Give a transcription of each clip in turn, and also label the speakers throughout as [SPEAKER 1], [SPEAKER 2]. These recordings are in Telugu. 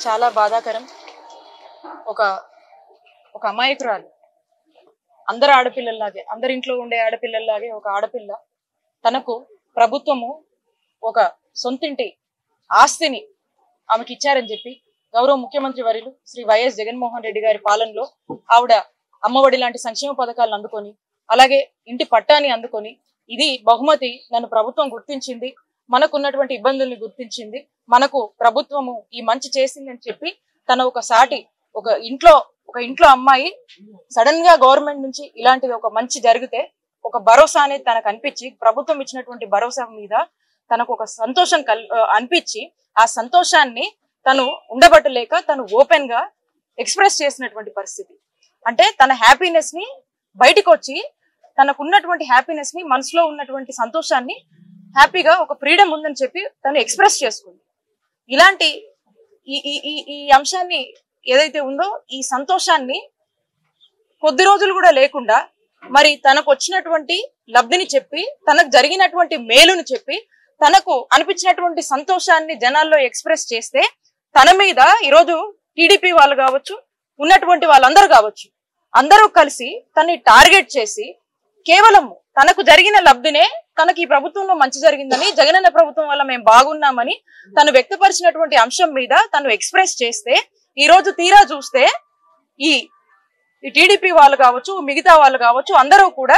[SPEAKER 1] చాలా బాధాకరం. ఒక ఒక అమాయకురాలు, అందరు ఆడపిల్లల్లాగే, అందరింట్లో ఉండే ఆడపిల్లల్లాగే ఒక ఆడపిల్ల తనకు ప్రభుత్వము ఒక సొంతింటి ఆస్తిని ఆమెకి ఇచ్చారని చెప్పి గౌరవ ముఖ్యమంత్రి వర్యులు శ్రీ వైఎస్ జగన్మోహన్ రెడ్డి గారి పాలనలో ఆవిడ అమ్మఒడి లాంటి సంక్షేమ పథకాలను అందుకొని, అలాగే ఇంటి పట్టాన్ని అందుకొని, ఇది బహుమతి, నన్ను ప్రభుత్వం గుర్తించింది, మనకున్నటువంటి ఇబ్బందుల్ని గుర్తించింది, మనకు ప్రభుత్వము ఈ మంచి చేసిందని చెప్పి తన ఒక ఇంట్లో అమ్మాయి సడన్ గా గవర్నమెంట్ నుంచి ఇలాంటిది ఒక మంచి జరిగితే ఒక భరోసా అనేది తనకు అనిపించి, ప్రభుత్వం ఇచ్చినటువంటి భరోసా మీద తనకు ఒక సంతోషం అనిపించి, ఆ సంతోషాన్ని తను ఉండబట్టలేక తను ఓపెన్ గా ఎక్స్ప్రెస్ చేసినటువంటి పరిస్థితి. అంటే తన హ్యాపీనెస్ ని బయటకు వచ్చి, తనకున్నటువంటి హ్యాపీనెస్ ని, మనసులో ఉన్నటువంటి సంతోషాన్ని, హ్యాపీగా ఒక ఫ్రీడమ్ ఉందని చెప్పి తను ఎక్స్ప్రెస్ చేసుకుంది. ఇలాంటి ఈ అంశాన్ని ఏదైతే ఉందో, ఈ సంతోషాన్ని కొద్ది రోజులు కూడా లేకుండా మరి తనకు వచ్చినటువంటి లబ్ధిని చెప్పి, తనకు జరిగినటువంటి మేలుని చెప్పి, తనకు అనిపించినటువంటి సంతోషాన్ని జనాల్లో ఎక్స్ప్రెస్ చేస్తే, తన మీద ఈరోజు టీడీపీ వాళ్ళు కావచ్చు, ఉన్నటువంటి వాళ్ళందరూ కావచ్చు, అందరూ కలిసి తనని టార్గెట్ చేసి కేవలం తనకు జరిగిన లబ్ధినే, తనకి ఈ ప్రభుత్వంలో మంచి జరిగిందని, జగనన్న ప్రభుత్వం వల్ల మేము బాగున్నామని తను వ్యక్తపరిచినటువంటి అంశం మీద తను ఎక్స్ప్రెస్ చేస్తే, ఈ రోజు తీరా చూస్తే ఈ టీడీపీ వాళ్ళు కావచ్చు, మిగతా వాళ్ళు కావచ్చు, అందరూ కూడా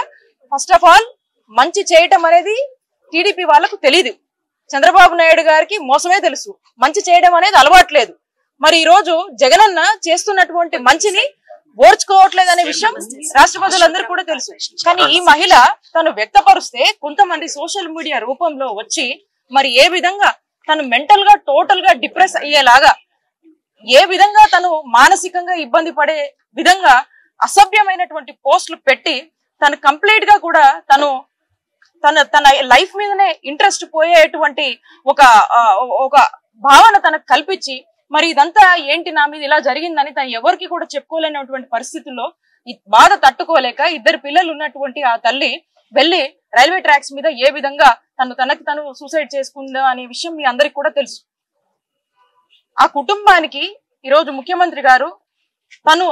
[SPEAKER 1] ఫస్ట్ ఆఫ్ ఆల్ మంచి చేయటం అనేది టీడీపీ వాళ్ళకు తెలియదు. చంద్రబాబు నాయుడు గారికి మోసమే తెలుసు, మంచి చేయడం అనేది అలవాట్లేదు. మరి ఈ రోజు జగనన్న చేస్తున్నటువంటి మంచిని ఓర్చుకోవట్లేదు అనే విషయం రాష్ట్ర ప్రజలందరూ కూడా తెలుసు. కానీ ఈ మహిళ తను వ్యక్తపరుస్తే కొంతమంది సోషల్ మీడియా రూపంలో వచ్చి మరి ఏ విధంగా తను మెంటల్ గా టోటల్ గా డిప్రెస్ అయ్యేలాగా, ఏ విధంగా తను మానసికంగా ఇబ్బంది పడే విధంగా అసభ్యమైనటువంటి పోస్టులు పెట్టి తను కంప్లీట్ గా కూడా తన లైఫ్ మీదనే ఇంట్రెస్ట్ పోయేటువంటి ఒక భావన తనకు కల్పించి, మరి ఇదంతా ఏంటి, నా మీద ఇలా జరిగిందని తను ఎవరికి కూడా చెప్పుకోలేనటువంటి పరిస్థితుల్లో ఈ బాధ తట్టుకోలేక ఇద్దరు పిల్లలు ఉన్నటువంటి ఆ తల్లి వెళ్లి రైల్వే ట్రాక్స్ మీద ఏ విధంగా తను సూసైడ్ చేసుకుందా అనే విషయం మీ అందరికి కూడా తెలుసు. ఆ కుటుంబానికి ఈరోజు ముఖ్యమంత్రి గారు తను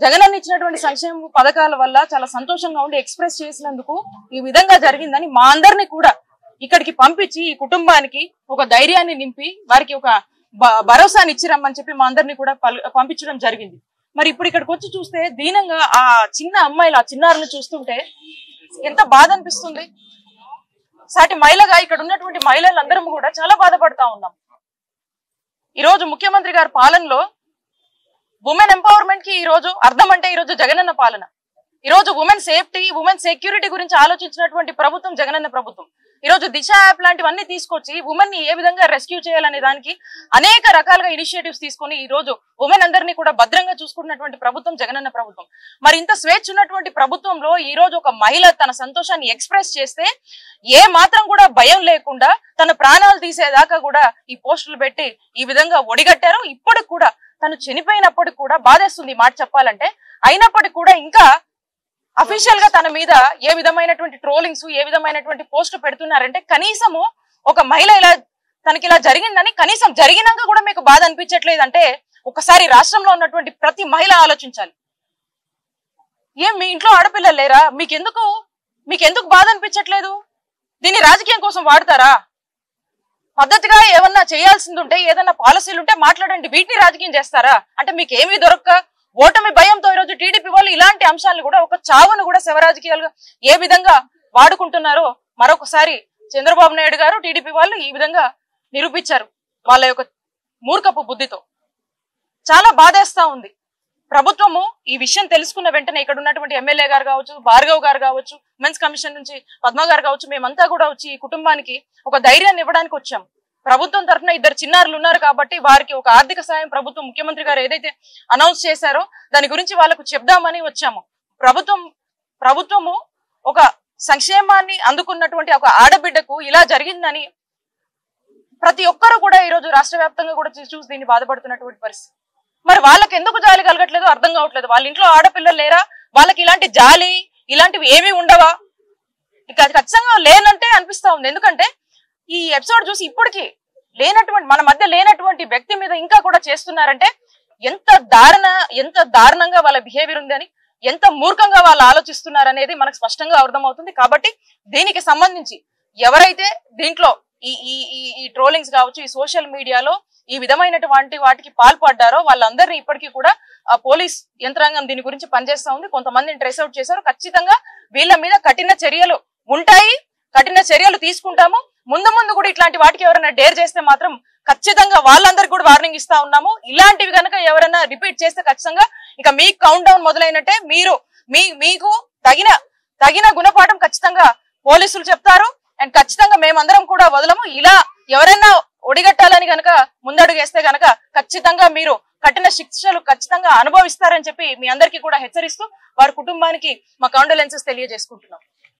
[SPEAKER 1] జగనన్న ఇచ్చినటువంటి సంక్షేమ పథకాల వల్ల చాలా సంతోషంగా ఉండి ఎక్స్ప్రెస్ చేసినందుకు ఈ విధంగా జరిగిందని మా అందరినీ కూడా ఇక్కడికి పంపించి ఈ కుటుంబానికి ఒక ధైర్యాన్ని నింపి వారికి ఒక భరోసాని ఇచ్చిరమ్మని చెప్పి మా అందరినీ కూడా పంపించడం జరిగింది. మరి ఇప్పుడు ఇక్కడికి వచ్చి చూస్తే దీనంగా ఆ చిన్న అమ్మాయిలు, ఆ చిన్నారుని చూస్తుంటే ఎంత బాధ అనిపిస్తుంది. సాటి మహిళగా ఇక్కడ ఉన్నటువంటి మహిళలందరం కూడా చాలా బాధపడతా ఉన్నాం. ఈరోజు ముఖ్యమంత్రి గారి పాలనలో ఉమెన్ ఎంపవర్మెంట్ కి ఈరోజు అర్థం అంటే ఈరోజు జగనన్న పాలన. ఈరోజు ఉమెన్ సేఫ్టీ, ఉమెన్ సెక్యూరిటీ గురించి ఆలోచించినటువంటి ప్రభుత్వం జగనన్న ప్రభుత్వం. ఈరోజు దిశ యాప్ లాంటివన్నీ తీసుకొచ్చి ఉమెన్ ని ఏ విధంగా రెస్క్యూ చేయాలనే దానికి అనేక రకాలుగా ఇనిషియేటివ్స్ తీసుకొని ఈ రోజు ఉమెన్ అందరినీ కూడా భద్రంగా చూసుకున్నటువంటి ప్రభుత్వం జగనన్న ప్రభుత్వం. మరి ఇంత స్వేచ్ఛ ఉన్నటువంటి ప్రభుత్వంలో ఈ రోజు ఒక మహిళ తన సంతోషాన్ని ఎక్స్ప్రెస్ చేస్తే ఏ మాత్రం కూడా భయం లేకుండా తన ప్రాణాలు తీసేదాకా కూడా ఈ పోస్టులు పెట్టి ఈ విధంగా ఒడిగట్టారు. ఇప్పటికి కూడా తను చనిపోయినప్పటికి కూడా బాధేస్తుంది మాట చెప్పాలంటే. అయినప్పటికీ కూడా ఇంకా అఫీషియల్ గా తన మీద ఏ విధమైనటువంటి ట్రోలింగ్స్, ఏ విధమైనటువంటి పోస్టులు పెడుతున్నారంటే, కనీసము ఒక మహిళ తనకి ఇలా జరిగిందని కనీసం జరిగినాక కూడా మీకు బాధ అనిపించట్లేదంటే ఒకసారి రాష్ట్రంలో ఉన్నటువంటి ప్రతి మహిళ ఆలోచించాలి. ఏం మీ ఇంట్లో ఆడపిల్లలు లేరా? మీకెందుకు బాధ అనిపించట్లేదు? దీన్ని రాజకీయం కోసం వాడతారా? పద్ధతిగా ఏమన్నా చేయాల్సింది ఉంటే, ఏదన్నా పాలసీలు ఉంటే మాట్లాడండి. వీటిని రాజకీయం చేస్తారా? అంటే మీకు ఏమీ దొరక్క ఓటమి భయంతో ఈరోజు టీడీపీ వాళ్ళు ఇలాంటి అంశాలను కూడా, ఒక చావును కూడా శవరాజకీయాలుగా ఏ విధంగా వాడుకుంటున్నారో మరొకసారి చంద్రబాబు నాయుడు గారు, టీడీపీ వాళ్ళు ఈ విధంగా నిరూపించారు వాళ్ళ యొక్క మూర్ఖపు బుద్ధితో. చాలా బాధేస్తా ఉంది. ప్రభుత్వము ఈ విషయం తెలుసుకున్న వెంటనే ఇక్కడ ఉన్నటువంటి ఎమ్మెల్యే గారు కావచ్చు, భార్గవ్ గారు కావచ్చు, ఉమెన్స్ కమిషన్ నుంచి పద్మ గారు కావచ్చు, మేమంతా కూడా వచ్చి ఈ కుటుంబానికి ఒక ధైర్యాన్ని ఇవ్వడానికి వచ్చాం. ప్రభుత్వం తరఫున ఇద్దరు చిన్నారులు ఉన్నారు కాబట్టి వారికి ఒక ఆర్థిక సాయం ప్రభుత్వం ముఖ్యమంత్రి గారు ఏదైతే అనౌన్స్ చేశారో దాని గురించి వాళ్ళకు చెప్దామని వచ్చాము. ప్రభుత్వము ఒక సంక్షేమాన్ని అందుకున్నటువంటి ఒక ఆడబిడ్డకు ఇలా జరిగిందని ప్రతి ఒక్కరూ కూడా ఈ రోజు రాష్ట్ర వ్యాప్తంగా కూడా చూసి దీన్ని బాధపడుతున్నటువంటి పరిస్థితి. మరి వాళ్ళకి ఎందుకు జాలి కలగట్లేదో అర్థం కావట్లేదు. వాళ్ళ ఇంట్లో ఆడపిల్లలు లేరా? వాళ్ళకి ఇలాంటి జాలి ఇలాంటివి ఏమీ ఉండవా? ఇక ఖచ్చితంగా లేనంటే అనిపిస్తా ఉంది. ఎందుకంటే ఈ ఎపిసోడ్ చూసి ఇప్పటికీ మన మధ్య లేనటువంటి వ్యక్తి మీద ఇంకా కూడా చేస్తున్నారంటే ఎంత దారుణంగా వాళ్ళ బిహేవియర్ ఉంది అని, ఎంత మూర్ఖంగా వాళ్ళు ఆలోచిస్తున్నారు అనేది మనకు స్పష్టంగా అర్థమవుతుంది. కాబట్టి దీనికి సంబంధించి ఎవరైతే దీంట్లో ఈ ట్రోలింగ్స్ కావచ్చు, ఈ సోషల్ మీడియాలో ఈ విధమైనటువంటి వాటికి పాల్పడ్డారో వాళ్ళందరినీ ఇప్పటికీ కూడా పోలీస్ యంత్రాంగం దీని గురించి పనిచేస్తా ఉంది. కొంతమందిని ట్రేస్ అవుట్ చేశారు. ఖచ్చితంగా వీళ్ళ మీద కఠిన చర్యలు ఉంటాయి, కఠిన చర్యలు తీసుకుంటాము. ముందు కూడా ఇట్లాంటి వాటికి ఎవరైనా డేర్ చేస్తే మాత్రం ఖచ్చితంగా వాళ్ళందరికీ కూడా వార్నింగ్ ఇస్తా ఉన్నాము. ఇలాంటివి కనుక ఎవరైనా రిపీట్ చేస్తే ఖచ్చితంగా ఇక మీ కౌంట్ డౌన్ మొదలైనట్టే. మీకు తగిన గుణపాఠం ఖచ్చితంగా పోలీసులు చెప్తారు. అండ్ ఖచ్చితంగా మేమందరం కూడా వదలము. ఇలా ఎవరైనా ఒడిగట్టాలని గనక ముందడుగేస్తే గనక ఖచ్చితంగా మీరు కఠిన శిక్షలు ఖచ్చితంగా అనుభవిస్తారని చెప్పి మీ అందరికీ కూడా హెచ్చరిస్తూ వారి కుటుంబానికి మా కాండోలెన్సెస్ తెలియజేసుకుంటున్నాం.